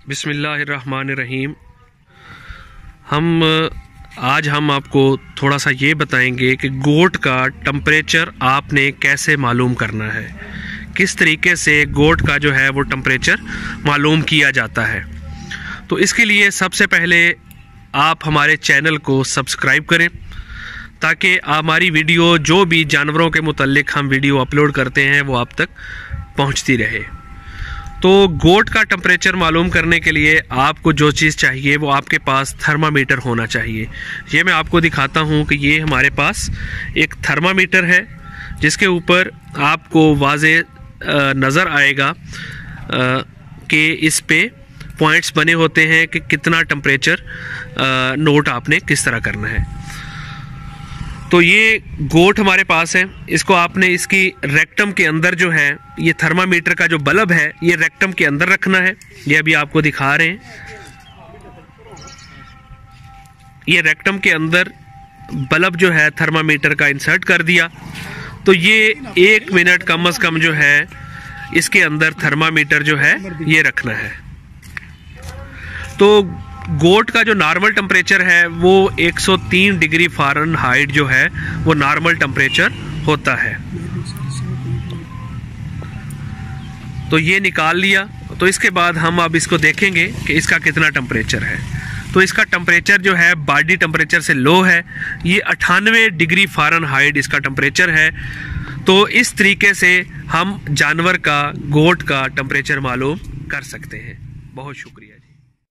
बिस्मिल्लाहिर्रहमानिर्रहीम। आज हम आपको थोड़ा सा ये बताएंगे कि गोट का टेम्परेचर आपने कैसे मालूम करना है, किस तरीके से गोट का जो है वो टेम्परेचर मालूम किया जाता है। तो इसके लिए सबसे पहले आप हमारे चैनल को सब्सक्राइब करें ताकि हमारी वीडियो, जो भी जानवरों के मुतल्लिक हम वीडियो अपलोड करते हैं, वो आप तक पहुंचती रहे। तो गोट का टेम्परेचर मालूम करने के लिए आपको जो चीज़ चाहिए वो आपके पास थर्मामीटर होना चाहिए। ये मैं आपको दिखाता हूँ कि ये हमारे पास एक थर्मामीटर है जिसके ऊपर आपको वाज़े नज़र आएगा कि इस पे पॉइंट्स बने होते हैं कि कितना टेम्परेचर नोट आपने किस तरह करना है। तो ये गोट हमारे पास है, इसको आपने इसकी रेक्टम के अंदर जो है, ये थर्मामीटर का जो बल्ब है ये रेक्टम के अंदर रखना है। ये अभी आपको दिखा रहे हैं, ये रेक्टम के अंदर बल्ब जो है थर्मामीटर का इंसर्ट कर दिया। तो ये 1 मिनट कम से कम जो है इसके अंदर थर्मामीटर जो है ये रखना है। तो गोट का जो नॉर्मल टेम्परेचर है वो 103 डिग्री फ़ारेनहाइट जो है वो नॉर्मल टेम्परेचर होता है। तो ये निकाल लिया। तो इसके बाद हम अब इसको देखेंगे कि इसका कितना टेम्परेचर है। तो इसका टेम्परेचर जो है बॉडी टेम्परेचर से लो है, ये 98 डिग्री फ़ारेनहाइट इसका टेम्परेचर है। तो इस तरीके से हम जानवर का, गोट का टेम्परेचर मालूम कर सकते हैं। बहुत शुक्रिया।